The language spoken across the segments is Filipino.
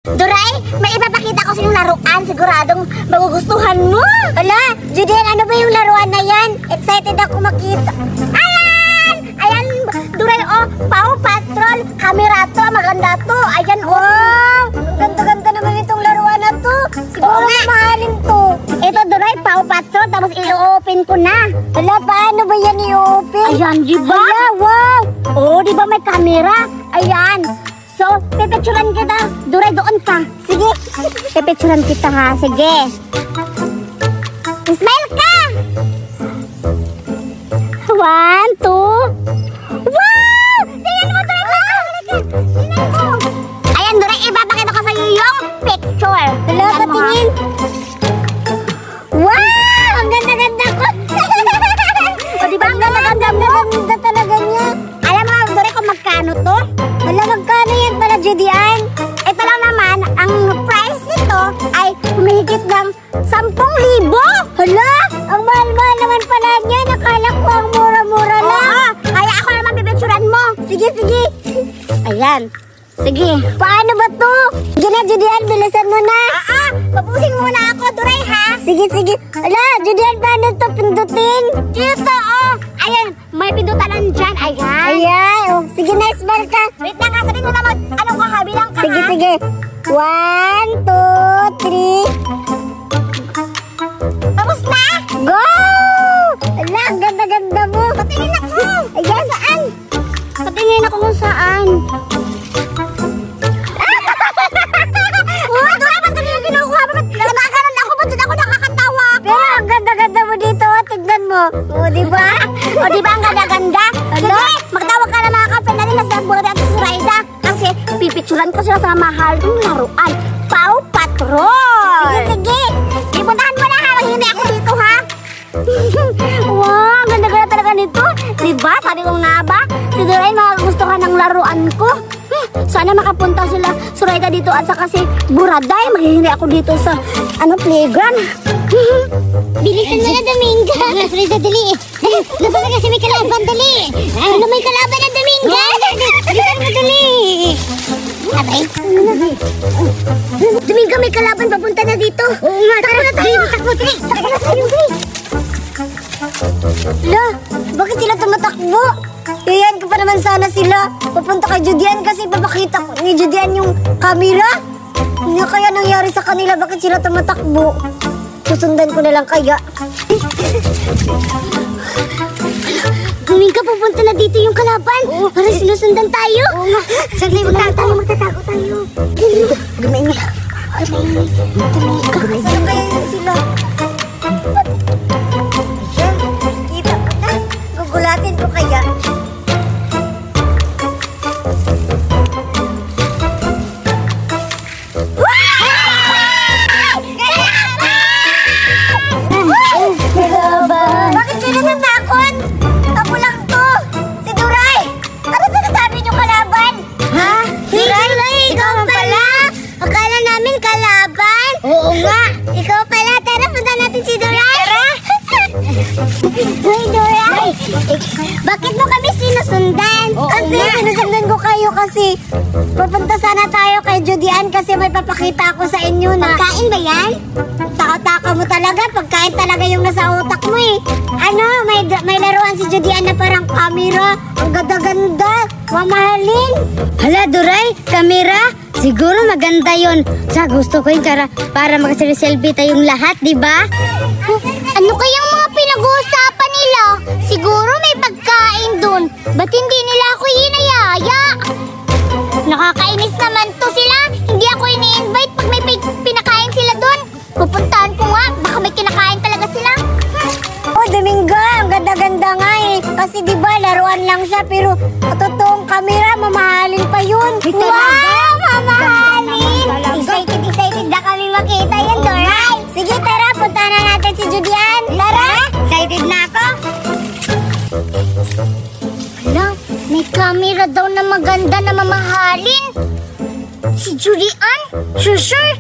Duray, may ipapakita ko sa inyong laruan. Siguradong magugustuhan mo. Ala, Judian, ano ba yung laruan na yan? Excited ako makita. Ayan! Ayan, Duray, oh, Paw Patrol. Camera to, maganda to. Ayan, wow! Ganda-ganda naman itong laruan na to. Siguro mahalin to. Ito, Duray, Paw Patrol. Tapos i-open ko na. Ala, paano ba yan i-open? Ayan, diba? Ala, wow! Oh, diba may camera? Ayan. So, pipicturan kita. Duray, doon ka. Sige. Pipicturan kita ha. Sige. Smile ka! 1, 2. Wow! Tingnan mo, Duray. Tingnan mo. Ayan, Duray. Ipapakita ko sa iyo yung picture. Hello, patingin. Wow! Ang ganda-ganda ko. O, diba? Ang ganda-ganda talaga niya. Alam mo, Duray, kung magkano to? Wala, magkano yan pala, Judian? Ito lang naman, ang price nito ay humihigit ng 10,000. Hala, ang mahal-mahal naman pala niya. Nakala ko ang mura-mura lang. Oo, kaya ako naman pipicturan mo. Sige, sige. Ayan. Sige. Paano ba to? Sige na, Judian, bilisan mo na. Papusin muna ako, Duray, ha? Sige, sige. Hala, Judian, paano to pindutin? Dito, oh. Ayan, may pindutan dyan. Ayan. Ayan, oh. Sige na, smile ka. Wait lang, sabihin mo naman, anong kakabilang ka, sige, ha? Sige, 1, 2, 3. Tapos na? Go! Hala, ang ganda-ganda mo. Patingin ako. Ayan, saan? Patingin ako kung saan. O, diba? O, diba ang ganda-ganda? Sige, magtawag ka na mga ka-friend na sa Burat at Suraida. Kasi pipicturan ko sila sa mahal ng laruan. Paw Patrol! Sige, sige. Ipuntahan mo na ha. Maghihintay ako dito ha. Wow, ganda-ganda talaga nito. Diba? Sabi ko nga ba? Si Duray makagustuhan ng laruan ko. Sana makapunta sila Suraida dito at saka si Buraday. Maghihintay ako dito sa playground. Bilisan mo na, Dominga. Suraida, dali. Laban na kasi may kalaban, dali. Ano may kalaban na, Dominga? Bilisan mo, dali. Abay. Dominga, may kalaban. Papunta na dito. Oo nga, tara na tayo. Takbo, dali. Takbo na tayo, dali. Hala, bakit sila tumatakbo? Iyan ko pa naman sana sila. Pupunta kay Judian kasi papakita ko ni Judian yung camera. Ano kaya nangyari sa kanila? Bakit sila tumatakbo? Susundan ko na lang kaya. Dominga, pupunta na dito yung kalaban. Para sinusundan tayo. Oo nga. Saglit, magtatago tayo. Gumay niya. Dominga, saan kaya yun sila? Ayan, kita ko na. Gugulatin ko kaya. Bakit sila natakot? Ako lang to. Si Duray. Ano sinasabi niyo kalaban? Ha? Duray, ikaw pala? Akala namin kalaban? Oo nga. Ikaw pala. Tara, punta natin si Duray. Tara. Hoy, Duray. Bakit mo kami sinusundan? Kasi sinusundan ko kayo kasi pupunta sana tayo kay Judian kasi may papakita ako sa inyo na. Pagkain ba yan? Taka-taka mo talaga. Pagkain talaga yung nasa utak mo eh. Ano? May laruan si Judian na parang camera. Ang ganda-ganda. Mamahalin. Hala, Duray, camera? Siguro maganda yon. Sa gusto ko yun para mag-selfie tayong lahat, di ba? Ano kayang mga pinag-uusapan nila? Siguro may pagkain dun. Ba't hindi nila ako hinayaya? Nakakainis naman to sila. Hindi ako ini-invite pag may pinakain sila dun. Pupuntahan ko nga. Baka may kinakain talaga sila. Oh, Dominga, ang ganda-ganda nga eh. Kasi diba, laruan lang siya. Pero totoong camera, mamahalin pa yun. Wow, mamahalin. Excited na kami makita yan, Doray. Sige, tara, puntahan na natin si Judian. Tara, excited na ako. Hala, may camera daw na maganda na mamahalin. Si Judian? Sure.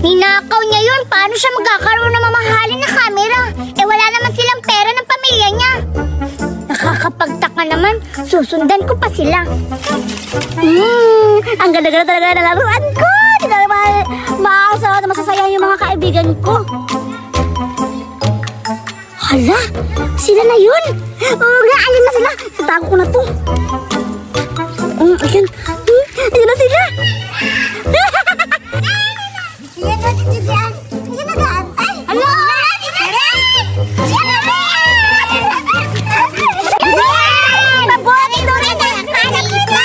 Ninakaw niya yun. Paano siya magkakaroon ng mamahalin na camera? Eh wala naman silang pera ng pamilya niya. Nakakapagtaka naman. Susundan ko pa sila. Ang ganda-ganda talaga ng laruan ko. Hindi na masasayang yung mga kaibigan ko. Hala, sila na yun. Oo nga, alin na sila. Tatago ko na to. Ayan. Ayan na sila. Ayan na si Julian. Ayan na gaantay. Hala! Mabuti Duray na hanap kita.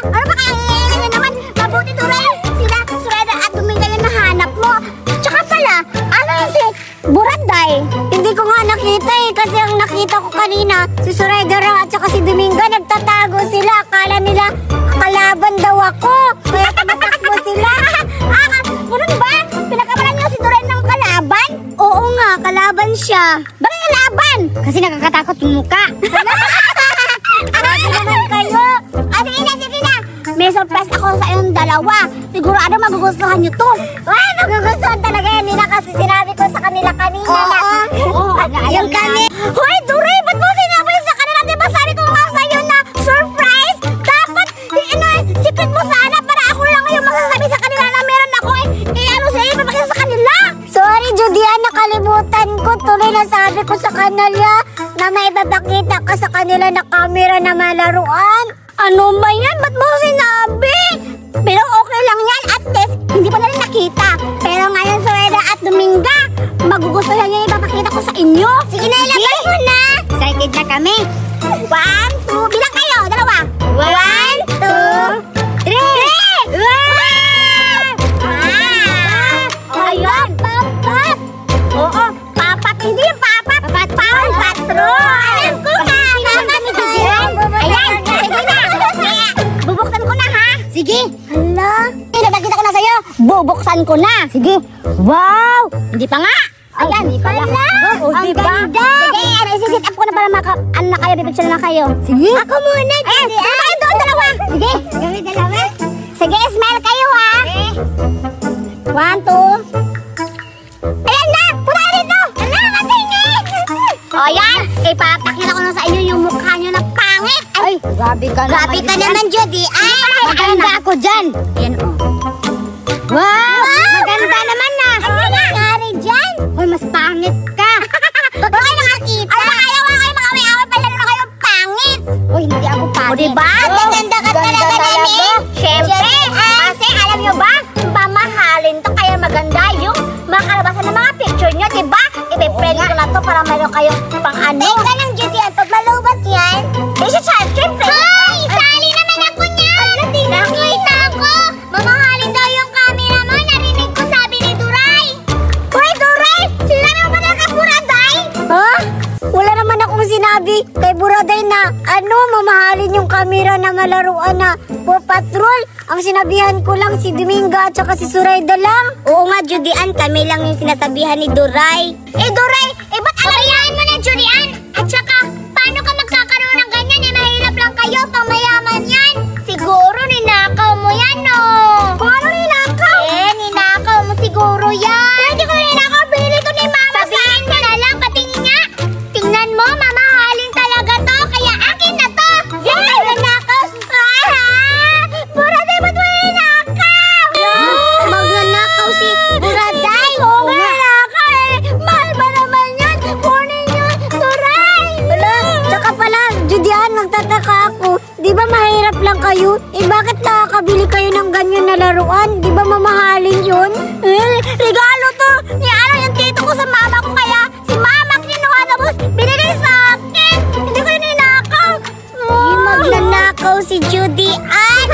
Ano ba kaya naman? Mabuti Duray. Sila, Sureda at Dominga yung nahanap mo. Tsaka pala, ano yun si Buraday? Hindi ko nga nakita kasi ang nakita ko kanina, si Sureda at saka si Dominga nagtatago sila. Akala nila kalaban daw ako. Kaya tumatakbo sila. Ganun ba? Pinakabalan niyo si Duray ng kalaban? Oo nga, kalaban siya. Bakit kalaban? Kasi nakakatakot yung muka. Grabe naman kayo. Sige na. May surprise ako sa inyong dalawa. Sigurado magugustuhan nyo to. Magugustuhan talaga yan nila kasi sinabi ko sa kanila kanina na. Yung kami. Hoy, Duray, ba't mo sinabi sa kanila? Diba sabi ko nga sa'yo na surprise? Dapat, secret mo sana para ako lang yung magsasabi sa kanila na meron ako ano sa'yo, papakita sa kanila. Sorry, Judian, nakalimutan ko. Tuloy na sabi ko sa kanila na may babakita ka sa kanila na camera na malaruan. Ano ba yan? Ba't mo sinabi? Pero okay lang yan. At least, hindi pa nila nakita. Pero ngayon, Sureda at Dominga, magugustuhan niya yung ipapakita ko sa inyo. Sige na, ilagay mo na. Excited na kami. 1, 2, bilang kayo. Dalawa. 1, 2, 3. Wow! Ayun, papat. Oo, papat. Hindi yung papat. Papat patrol. Alam ko na. Ayan, sige na. Bubuksan ko na, ha? Sige. Hala. Nakita ko na sa'yo. Bubuksan ko na. Sige. Wow! Hindi pa nga. Ayan, hindi pala. Ang ganda. Sige, isisit up ko na para ano na kayo, bibigyan na kayo. Sige. Ako muna. Ayan, doon dalawa. Sige. Gawin dalawa. Sige, smile kayo, ha? 1, 2. Ayan na! Punta ka dito! Ala, matingin! O yan, ipapakita ko na sa inyo yung mukha nyo na pangit. Ay, grabe ka naman. Grabe ka naman, Judy. Ay, Maganda ako dyan. Yan, o. Wow! Maganda naman na. Ano nangyari dyan? Hoy, mas pangit ka. Ba't kayo nakakita? Ay, ayaw kayo mga may-away pala na kayo pangit. Hoy, hindi ako pangit. O diba? Ganda ka talaga namin. Siyempre, kasi alam nyo ba, pamahalin to kaya maganda yung makalabasan ng mga picture nyo, diba? Ipiprint ko na to para mayroon kayong pang ano. Teka lang, Judy, pag malubat yan, siyempre. Hoy, sali naman ako niyan. Nakita ako. Mamahalin daw yung camera mo. Narinig ko sabi ni Duray. Hoy, Duray! Sinabi mo ba na Buraday? Ha? Wala naman akong sinabi kay Buraday na mamahalin yung camera na malaruan na for patrol. Ang sinabihan ko lang si Dominga at saka si Sureda lang. Oo nga, Judian, kami lang yung sinasabihan ni Duray. Duray, ba't alayain mo na, Judian? At saka, paano ka magkakaroon ng ganyan? Mahirap lang kayo, pamayaman yan. Siguro ninakaw mo yan, no? Paano ninakaw? Ninakaw mo siguro yan. Hindi ko ninakaw, bili to ni Mama. Sabihin mo na lang, patingin nga. Tingnan mo, mamahalin talaga to, kaya akin na to. Yay! Ninakaw! Buraday, ba't mo ninakaw? Magnanakaw si Buraday. Oo nga. Mahal ba naman yan? Kunin nyo, Duray. Wala, tsaka pala, Judian, nagtataka ako. Di ba mahirap lang kayo? Bakit nakakabili kayo ng ganyan na laruan? Di ba mamahalin yun? Regalo to. Yung tito ko sa mama ko, kaya si mama kinuha tapos binigay sa akin. Hindi ko ninakaw. Magnanakaw si Judian.